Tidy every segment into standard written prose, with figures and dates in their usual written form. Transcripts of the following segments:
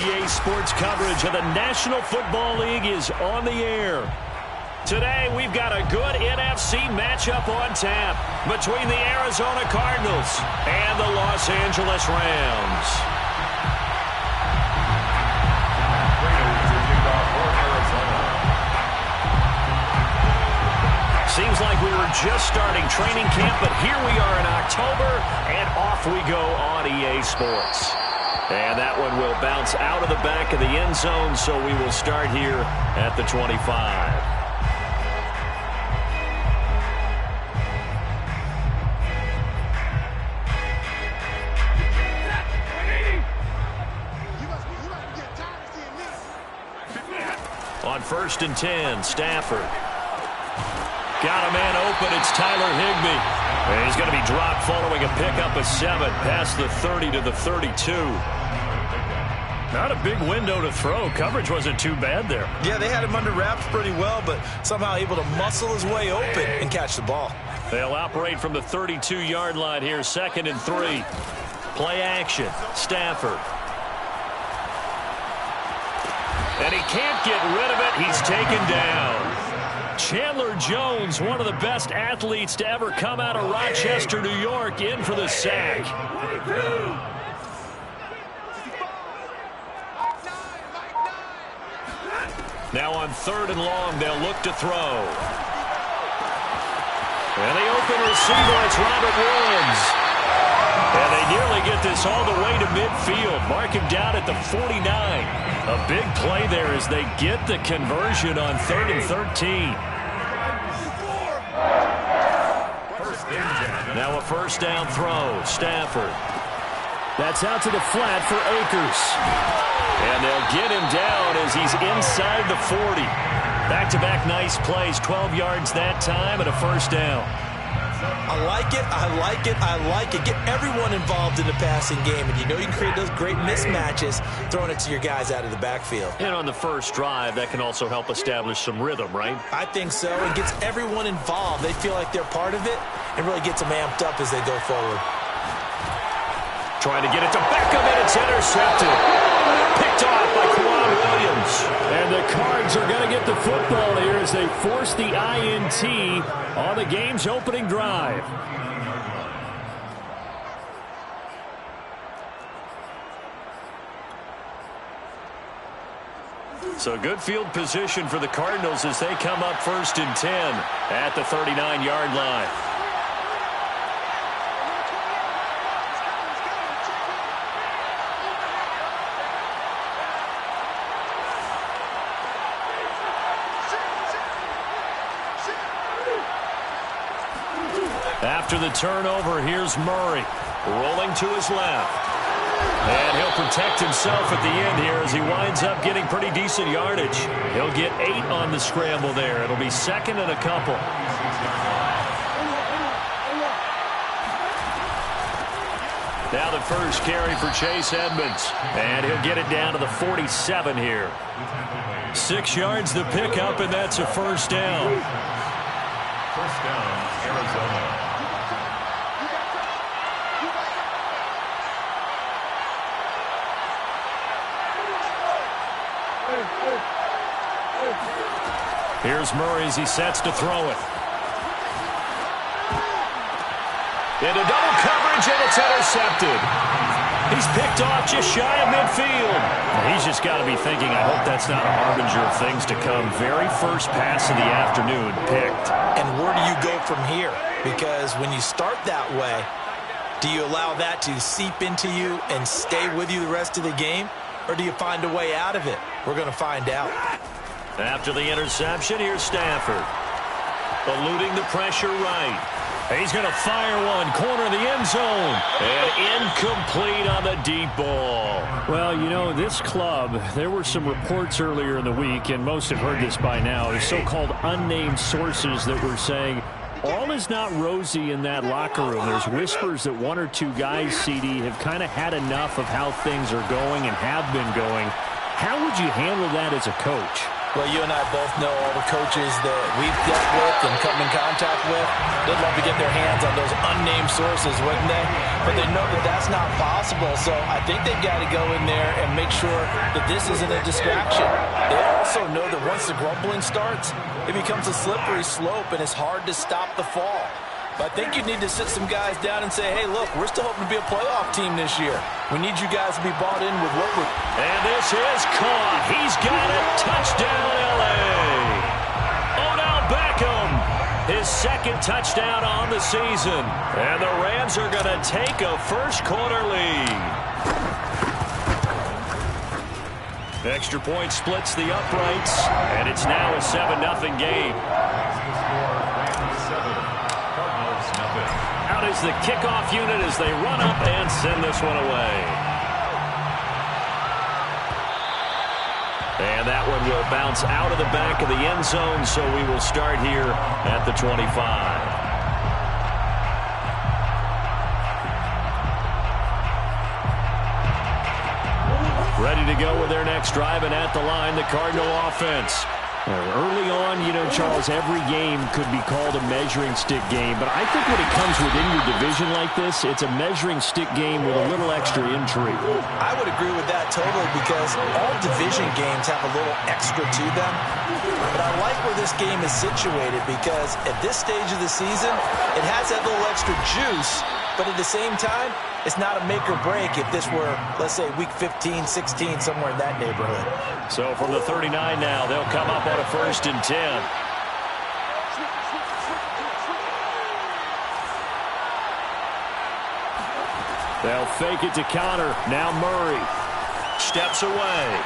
EA Sports coverage of the National Football League is on the air. Today, we've got a good NFC matchup on tap between the Arizona Cardinals and the Los Angeles Rams. Seems like we were just starting training camp, but here we are in October, and off we go on EA Sports. And that one will bounce out of the back of the end zone, so we will start here at the 25. On 1st and 10, Stafford. Got a man open. It's Tyler Higbee. And he's going to be dropped following a pickup of 7 past the 30 to the 32. Not a big window to throw. Coverage wasn't too bad there. Yeah, they had him under wraps pretty well, but somehow able to muscle his way open and catch the ball. They'll operate from the 32-yard line here, 2nd and 3. Play action. Stafford. And he can't get rid of it. He's taken down. Chandler Jones, one of the best athletes to ever come out of Rochester, New York, in for the sack. Now on 3rd and long, they'll look to throw. And the open receiver, it's Robert Woods. And they nearly get this all the way to midfield. Mark him down at the 49. A big play there as they get the conversion on 3rd and 13. Now a first down throw. Stafford. That's out to the flat for Akers. And they'll get him down as he's inside the 40. Back-to-back nice plays. 12 yards that time and a first down. I like it, I like it, I like it. Get everyone involved in the passing game, and you know you can create those great mismatches throwing it to your guys out of the backfield. And on the first drive, that can also help establish some rhythm, right? I think so. It gets everyone involved. They feel like they're part of it and really gets them amped up as they go forward. Trying to get it to Beckham, and it's intercepted. Picked off by Kwan Williams. And the Cards are going to get the football here as they force the INT on the game's opening drive. So good field position for the Cardinals as they come up 1st and 10 at the 39-yard line. After the turnover, here's Murray rolling to his left. And he'll protect himself at the end here as he winds up getting pretty decent yardage. He'll get 8 on the scramble there. It'll be 2nd and a couple. Now the first carry for Chase Edmonds. And he'll get it down to the 47 here. 6 yards the pickup, and that's a first down. First down, Arizona. Here's Murray as he sets to throw it. Into double coverage, and it's intercepted. He's picked off just shy of midfield. He's just got to be thinking, I hope that's not a harbinger of things to come. Very first pass of the afternoon picked. And where do you go from here? Because when you start that way, do you allow that to seep into you and stay with you the rest of the game? Or do you find a way out of it? We're going to find out. After the interception, here's Stafford. Eluding the pressure right. He's going to fire one, corner of the end zone. And incomplete on the deep ball. Well, you know, this club, there were some reports earlier in the week, and most have heard this by now, so-called unnamed sources that were saying all is not rosy in that locker room. There's whispers that 1 or 2 guys, CD, have kind of had enough of how things are going and have been going. How would you handle that as a coach? Well, you and I both know all the coaches that we've dealt with and come in contact with. They'd love to get their hands on those unnamed sources, wouldn't they? But they know that that's not possible, so I think they've got to go in there and make sure that this isn't a distraction. They also know that once the grumbling starts, it becomes a slippery slope, and it's hard to stop the fall. But I think you need to sit some guys down and say, hey, look, we're still hoping to be a playoff team this year. We need you guys to be bought in with what we're... And this is caught. He's got it. Touchdown, L.A. Odell Beckham, his second touchdown on the season. And the Rams are going to take a first-quarter lead. Extra point splits the uprights, and it's now a 7-0 game. Out is the kickoff unit as they run up and send this one away. And that one will bounce out of the back of the end zone, so we will start here at the 25. Ready to go with their next drive, and at the line, the Cardinal offense. Early on, you know, Charles, every game could be called a measuring stick game, but I think when it comes within your division like this, it's a measuring stick game with a little extra intrigue. I would agree with that totally, because all division games have a little extra to them. But I like where this game is situated, because at this stage of the season, it has that little extra juice, but at the same time, it's not a make or break if this were, let's say, week 15, 16, somewhere in that neighborhood. So from the 39 now, they'll come up on a 1st and 10. They'll fake it to counter. Now Murray steps away.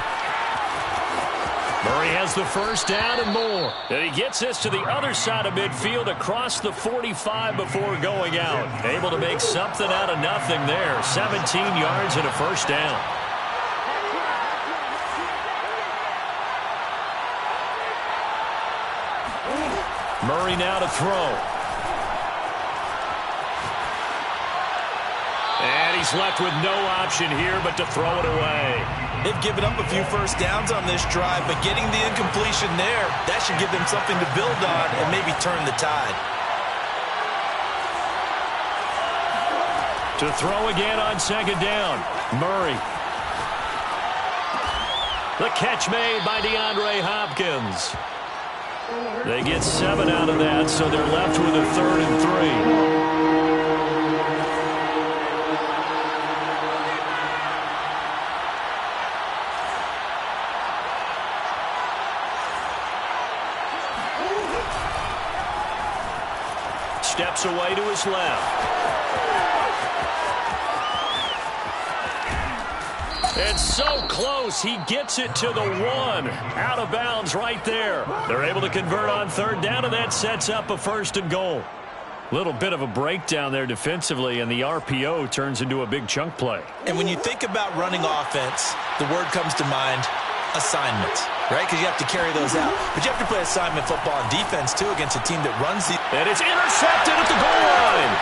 Murray has the first down and more. And he gets this to the other side of midfield across the 45 before going out. Able to make something out of nothing there. 17 yards and a first down. Murray now to throw. And he's left with no option here but to throw it away. They've given up a few first downs on this drive, but getting the incompletion there, that should give them something to build on and maybe turn the tide. To throw again on 2nd down. Murray. The catch made by DeAndre Hopkins. They get 7 out of that, so they're left with a 3rd and 3. Steps away to his left. And so close, he gets it to the 1. Out of bounds right there. They're able to convert on 3rd down, and that sets up a 1st and goal. Little bit of a breakdown there defensively, and the RPO turns into a big chunk play. And when you think about running offense, the word comes to mind, assignments, right? Because you have to carry those out. But you have to play assignment football and defense, too, against a team that runs the... And it's intercepted at the goal line.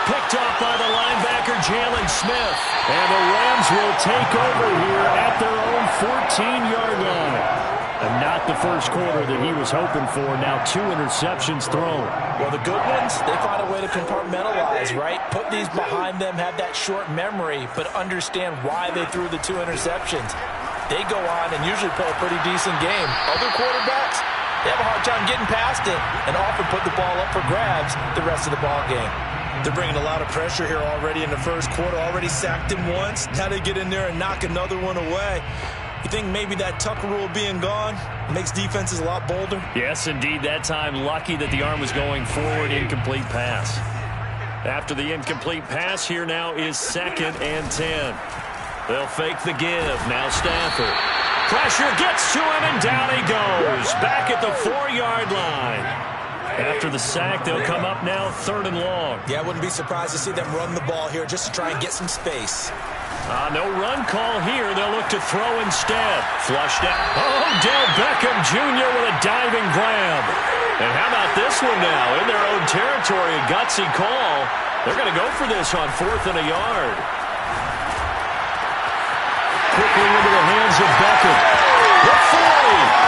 Picked off by the linebacker, Jalen Smith. And the Rams will take over here at their own 14-yard line. And not the first quarter that he was hoping for. Now 2 interceptions thrown. Well, the good ones, they find a way to compartmentalize, right? Put these behind them, have that short memory, but understand why they threw the 2 interceptions. They go on and usually play a pretty decent game. Other quarterbacks, they have a hard time getting past it and often put the ball up for grabs the rest of the ball game. They're bringing a lot of pressure here already in the first quarter. Already sacked him once. Now they get in there and knock another one away. You think maybe that Tucker rule being gone makes defenses a lot bolder? Yes, indeed. That time, lucky that the arm was going forward. Incomplete pass. After the incomplete pass, here now is 2nd and 10. They'll fake the give. Now Stafford. Pressure gets to him, and down he goes. Back at the 4-yard line. After the sack, they'll come up now 3rd and long. Yeah, I wouldn't be surprised to see them run the ball here just to try and get some space. No run call here. They'll look to throw instead. Flushed out. Odell Beckham Jr. with a diving grab. And how about this one now? In their own territory, a gutsy call. They're going to go for this on 4th and a yard. Quickly into the hands of Beckham. The 40.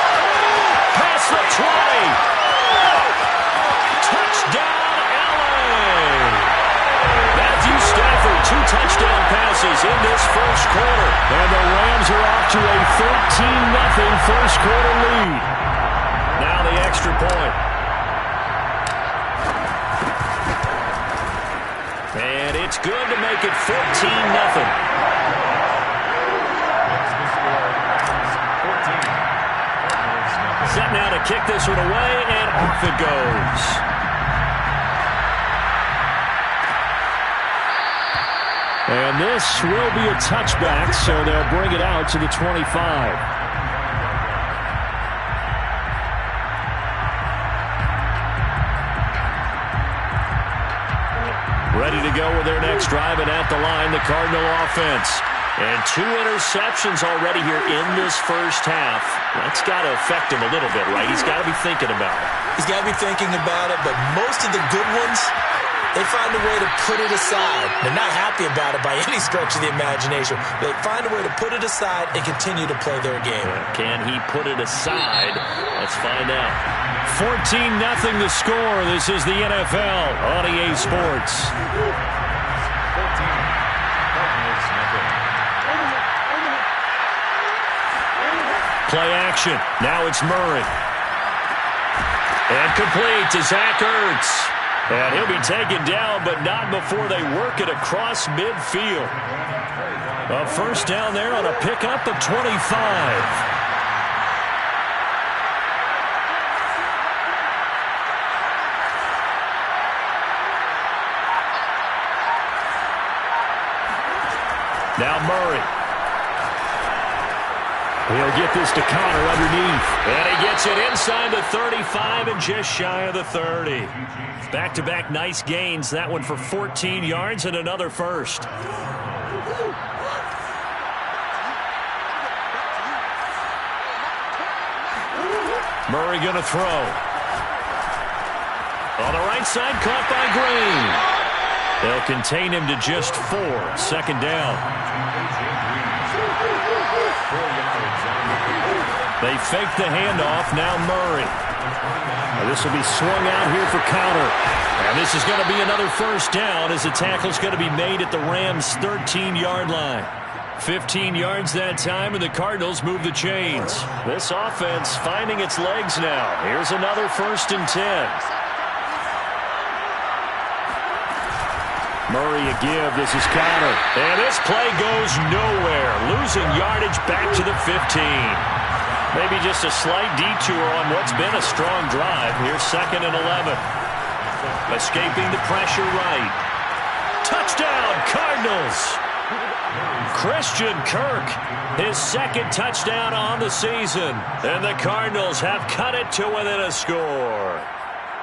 across the 20. Touchdown, LA. Matthew Stafford, 2 touchdown passes in this first quarter. And the Rams are off to a 13-0 first quarter lead. Now the extra point. And it's good to make it 14-0. Set now to kick this one away, and off it goes. And this will be a touchback, so they'll bring it out to the 25. Ready to go with their next drive, and at the line, the Cardinal offense. And 2 interceptions already here in this first half. That's got to affect him a little bit, right? He's got to be thinking about it. He's got to be thinking about it, but most of the good ones, they find a way to put it aside. They're not happy about it by any stretch of the imagination. They find a way to put it aside and continue to play their game. Can he put it aside? Let's find out. 14-0 the score. This is the NFL on EA Sports. Play action. Now it's Murray. And complete to Zach Ertz. And he'll be taken down, but not before they work it across midfield. A first down there on a pickup of 25. Now Murray. He'll get this to Connor underneath. And he gets it inside the 35 and just shy of the 30. Back-to-back nice gains. That one for 14 yards and another first. Murray going to throw. On the right side, caught by Green. They'll contain him to just 4. Second down. They fake the handoff. Now Murray. Now this will be swung out here for Connor. And this is going to be another first down as the tackle's going to be made at the Rams' 13-yard line. 15 yards that time, and the Cardinals move the chains. This offense finding its legs now. Here's another 1st and 10. Murray a give. This is Connor. And this play goes nowhere. Losing yardage back to the 15. Maybe just a slight detour on what's been a strong drive. Here's 2nd and 11. Escaping the pressure right. Touchdown, Cardinals. Christian Kirk, his 2nd touchdown on the season. And the Cardinals have cut it to within a score.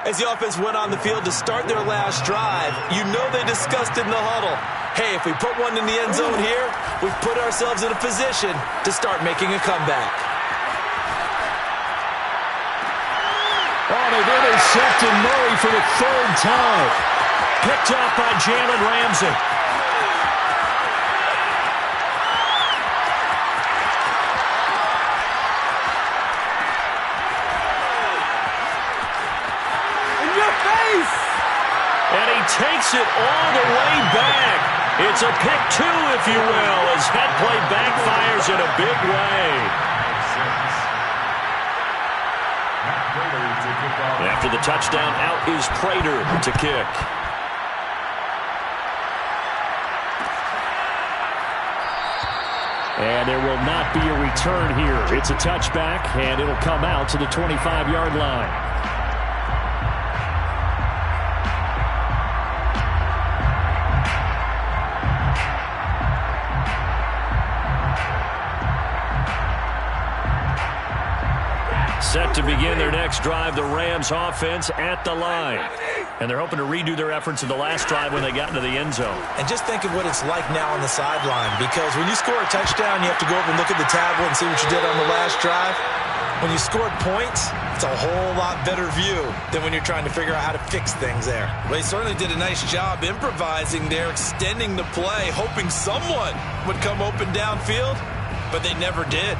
As the offense went on the field to start their last drive, you know they discussed in the huddle, hey, if we put one in the end zone here, we've put ourselves in a position to start making a comeback. Oh, they've intercepted Murray for the 3rd time. Picked up by Jalen Ramsey. And he takes it all the way back. It's a pick 2, if you will, as that play backfires in a big way. After the touchdown, out is Prater to kick. And there will not be a return here. It's a touchback, and it'll come out to the 25-yard line. Set to begin their next drive, the Rams offense at the line. And they're hoping to redo their efforts in the last drive when they got into the end zone. And just think of what it's like now on the sideline, because when you score a touchdown, you have to go over and look at the tablet and see what you did on the last drive. When you scored points, it's a whole lot better view than when you're trying to figure out how to fix things there. Well, they certainly did a nice job improvising there, extending the play, hoping someone would come open downfield, but they never did.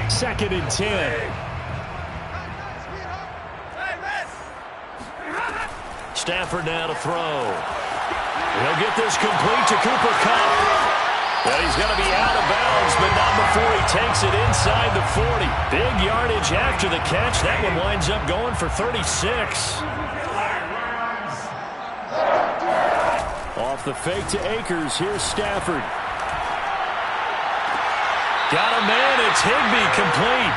2nd and 10. Stafford now to throw. He'll get this complete to Cooper Kupp. But he's going to be out of bounds, but not before he takes it inside the 40. Big yardage after the catch. That one winds up going for 36. Off the fake to Akers. Here's Stafford. Got a man. It's Higbee complete.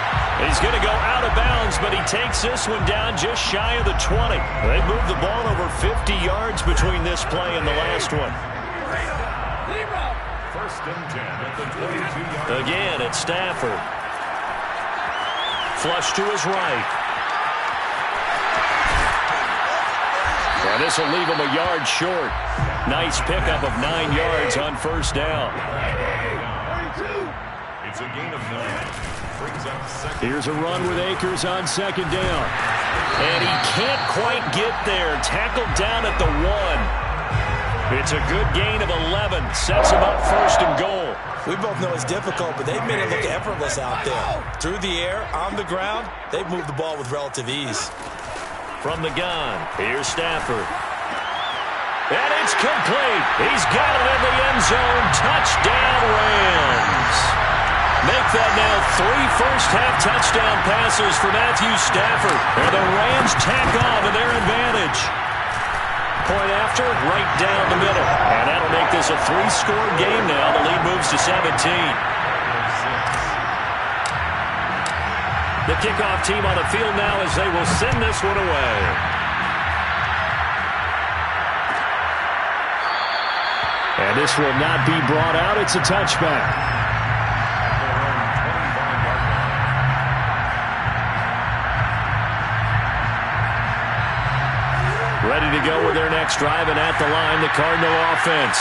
He's going to go out of bounds, but he takes this one down just shy of the 20. They moved the ball over 50 yards between this play and the last one. First and 10 at the 22-yard. Again, it's Stafford. Flush to his right. And this will leave him a yard short. Nice pickup of 9 yards on first down. It's a gain of 9. Brings up second. Here's a run with Akers on 2nd down. And he can't quite get there. Tackled down at the 1. It's a good gain of 11. Sets him up 1st and goal. We both know it's difficult, but they've made it look effortless out there. Through the air, on the ground, they've moved the ball with relative ease. From the gun, here's Stafford. And it's complete. He's got it in the end zone. Touchdown, Rams. Make that now 3 first-half touchdown passes for Matthew Stafford. And the Rams tack on to their advantage. Point after, right down the middle. And that'll make this a 3-score game now. The lead moves to 17. The kickoff team on the field now as they will send this one away. And this will not be brought out. It's a touchback. Ready to go with their next drive, and at the line, the Cardinal offense.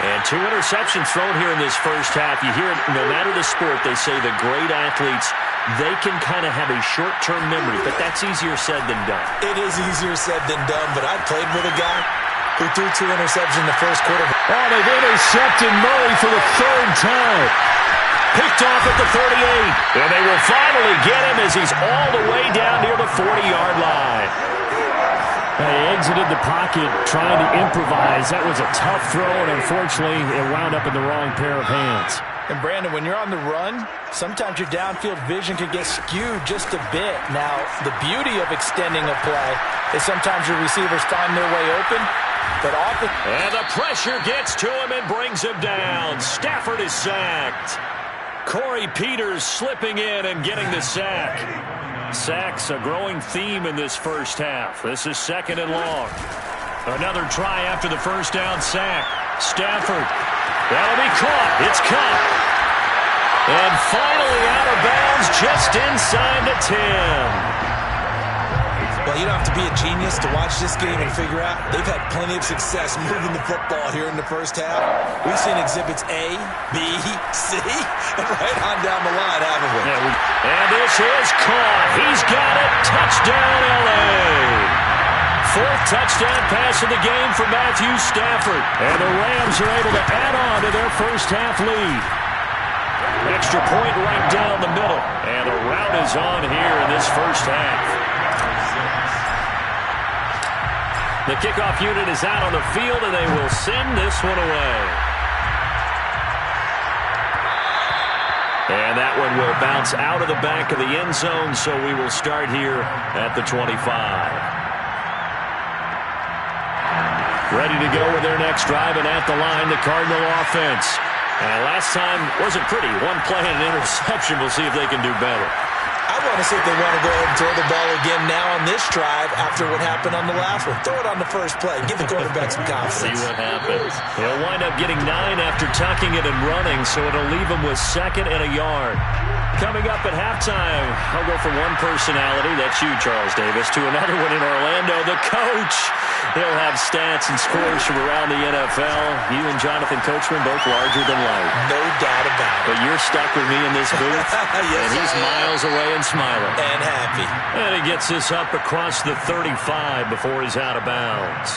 And 2 interceptions thrown here in this first half. You hear it, no matter the sport, they say the great athletes, they can kind of have a short-term memory, but that's easier said than done. It is easier said than done, but I played with a guy who threw 2 interceptions in the first quarter. Oh, they've intercepted Murray for the 3rd time. Picked off at the 38. And they will finally get him as he's all the way down near the 40-yard line. They exited the pocket trying to improvise. That was a tough throw, and unfortunately, it wound up in the wrong pair of hands. And, Brandon, when you're on the run, sometimes your downfield vision can get skewed just a bit. Now, the beauty of extending a play is sometimes your receivers find their way open, but often... And the pressure gets to him and brings him down. Stafford is sacked. Corey Peters slipping in and getting the sack. Sacks a growing theme in this first half. This is 2nd and long. Another try after the first down sack. Stafford. That'll be caught. It's caught. And finally out of bounds just inside the 10. Well, you don't have to be a genius to watch this game and figure out they've had plenty of success moving the football here in the first half. We've seen exhibits A, B, C, and right on down the line, haven't we? Yeah, and this is caught. He's got it. Touchdown, L.A. 4th touchdown pass of the game for Matthew Stafford. And the Rams are able to add on to their first half lead. Extra point right down the middle. And a rout is on here in this first half. The kickoff unit is out on the field, and they will send this one away. And that one will bounce out of the back of the end zone, so we will start here at the 25. Ready to go with their next drive, and at the line, the Cardinal offense. And last time wasn't pretty. 1 play and an interception. We'll see if they can do better. I want to see if they want to go ahead and throw the ball again now on this drive after what happened on the last one. Throw it on the first play. Give the quarterback some confidence. See what happens. He'll wind up getting 9 after tucking it and running, so it'll leave him with 2nd and a yard. Coming up at halftime, I'll go from one personality, that's you, Charles Davis, to another one in Orlando, the coach. He'll have stats and scores from around the NFL. You and Jonathan Coachman both larger than life. No doubt about it. But you're stuck with me in this booth, yes, and he's miles away and smiling. And happy. And he gets this up across the 35 before he's out of bounds.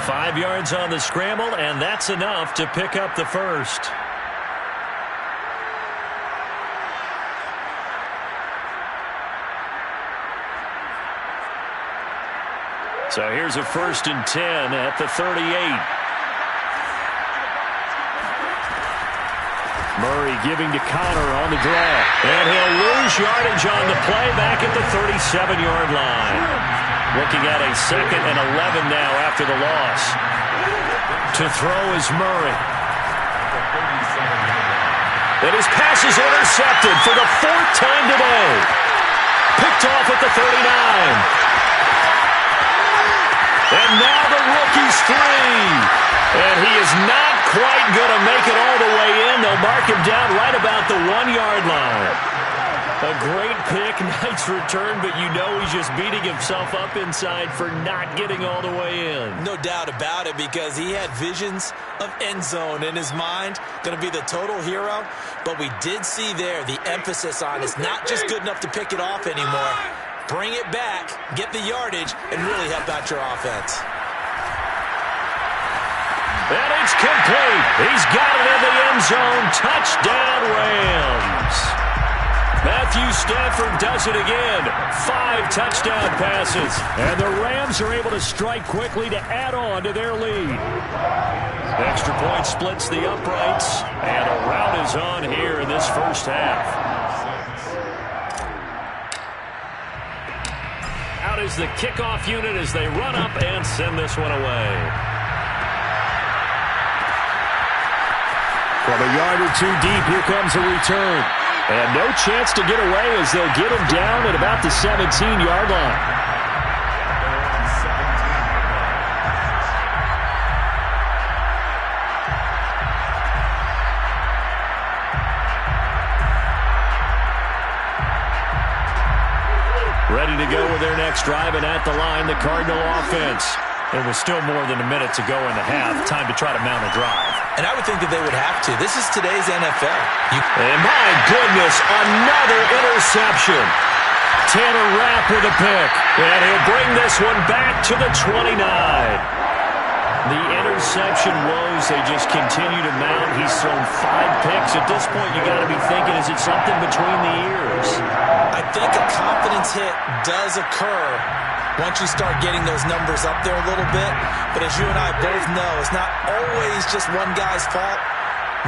5 yards on the scramble, and that's enough to pick up the first. So here's a 1st and 10 at the 38. Murray giving to Connor on the draw. And he'll lose yardage on the play back at the 37-yard line. Looking at a 2nd and 11 now after the loss. To throw is Murray. And his pass is intercepted for the 4th time today. Picked off at the 39. And now the rookie's free. And he is not quite going to make it all the way in. They'll mark him down right about the 1-yard line. A great pick, nice return, but you know he's just beating himself up inside for not getting all the way in. No doubt about it, because he had visions of end zone in his mind. Going to be the total hero. But we did see there the emphasis on it's not just good enough to pick it off anymore. Bring it back, get the yardage, and really help out your offense. And it's complete. He's got it in the end zone. Touchdown, Rams. Matthew Stafford does it again. 5 touchdown passes. And the Rams are able to strike quickly to add on to their lead. Extra point splits the uprights. And a rout is on here in this first half. Out is the kickoff unit as they run up and send this one away. From a yard or two deep, here comes a return. And no chance to get away as they'll get him down at about the 17-yard line. Ready to go with their next drive, and at the line, the Cardinal offense. There was still more than a minute to go in the half. Time to try to mount a drive. And I would think that they would have to. This is today's NFL. And my goodness, another interception. Tanner Rapp with a pick. And he'll bring this one back to the 29. The interception woes, they just continue to mount. He's thrown 5 picks. At this point, you got to be thinking, is it something between the ears? I think a confidence hit does occur once you start getting those numbers up there a little bit. But as you and I both know, it's not always just one guy's fault.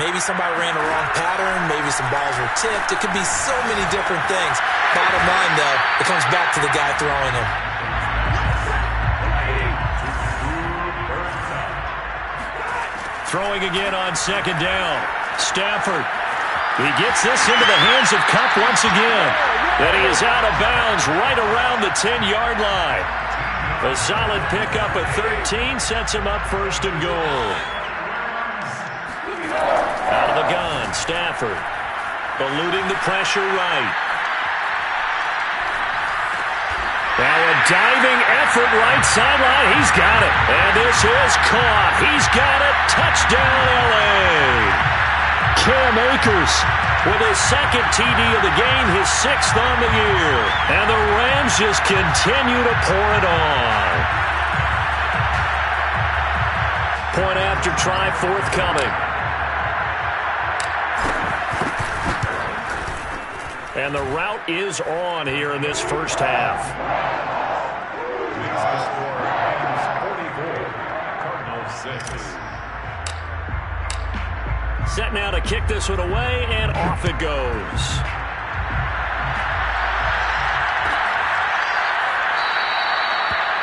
Maybe somebody ran a wrong pattern. Maybe some balls were tipped. It could be so many different things. Bottom line, though, it comes back to the guy throwing them. Throwing again on 2nd down. Stafford. He gets this into the hands of Kupp once again. And he is out of bounds right around the 10-yard line. A solid pickup at 13 sets him up 1st and goal. Out of the gun, Stafford. Eluding the pressure right. Now a diving effort right sideline. He's got it. And this is caught. He's got it. Touchdown, L.A. Cam Akers with his 2nd TD of the game, his 6th on the year. And the Rams just continue to pour it on. Point after try forthcoming. And the route is on here in this first half. Set now to kick this one away, and off it goes.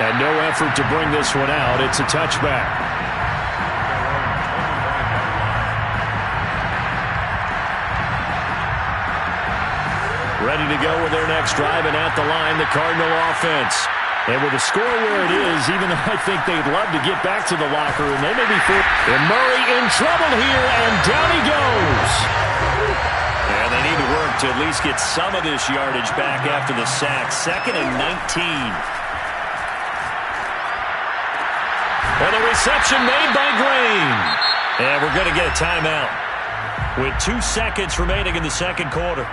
And no effort to bring this one out. It's a touchback. Ready to go with their next drive, and at the line, the Cardinal offense. And with the score where it is, even though I think they'd love to get back to the locker room, they may be full. And Murray in trouble here, and down he goes. And they need to work to at least get some of this yardage back after the sack. 2nd and 19. And the reception made by Green. And we're going to get a timeout with 2 seconds remaining in the second quarter.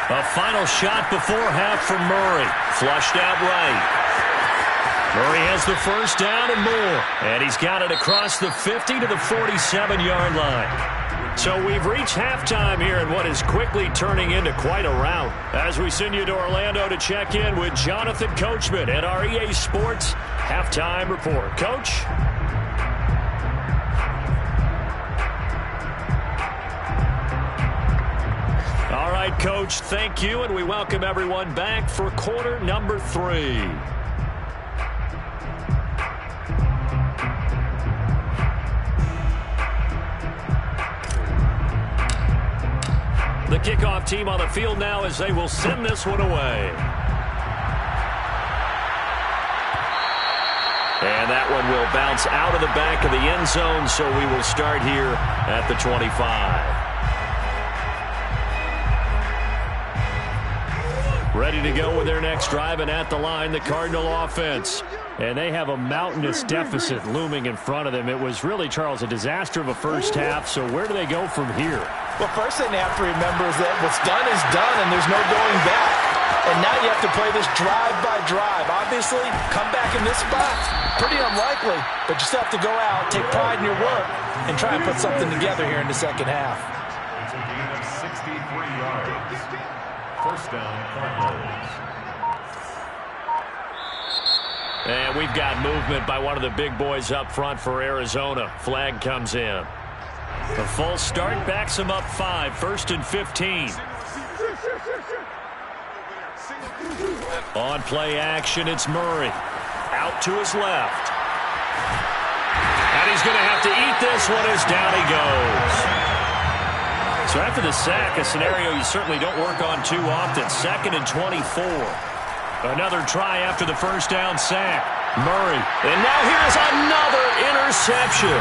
A final shot before half from Murray. Flushed out right. Murray has the first down and more. And he's got it across the 50 to the 47-yard line. So we've reached halftime here in what is quickly turning into quite a rout. As we send you to Orlando to check in with Jonathan Coachman at our EA Sports Halftime Report. Coach? All right, Coach, thank you, and we welcome everyone back for quarter number 3. The kickoff team on the field now as they will send this one away. And that one will bounce out of the back of the end zone, so we will start here at the 25. Ready to go with their next drive, and at the line, the Cardinal offense. And they have a mountainous deficit looming in front of them. It was really, Charles, a disaster of a first half, so where do they go from here? Well, first thing they have to remember is that what's done is done, and there's no going back. And now you have to play this drive by drive. Obviously, come back in this spot, pretty unlikely, but you still have to go out, take pride in your work, and try and put something together here in the second half. It's a gain of 63 yards. First down, Cardinals. And we've got movement by one of the big boys up front for Arizona. Flag comes in. The false start backs him up 5, 1st and 15. On play action, it's Murray. Out to his left. And he's going to have to eat this one as down he goes. So after the sack, a scenario you certainly don't work on too often. 2nd and 24. Another try after the first down sack. Murray. And now here's another interception.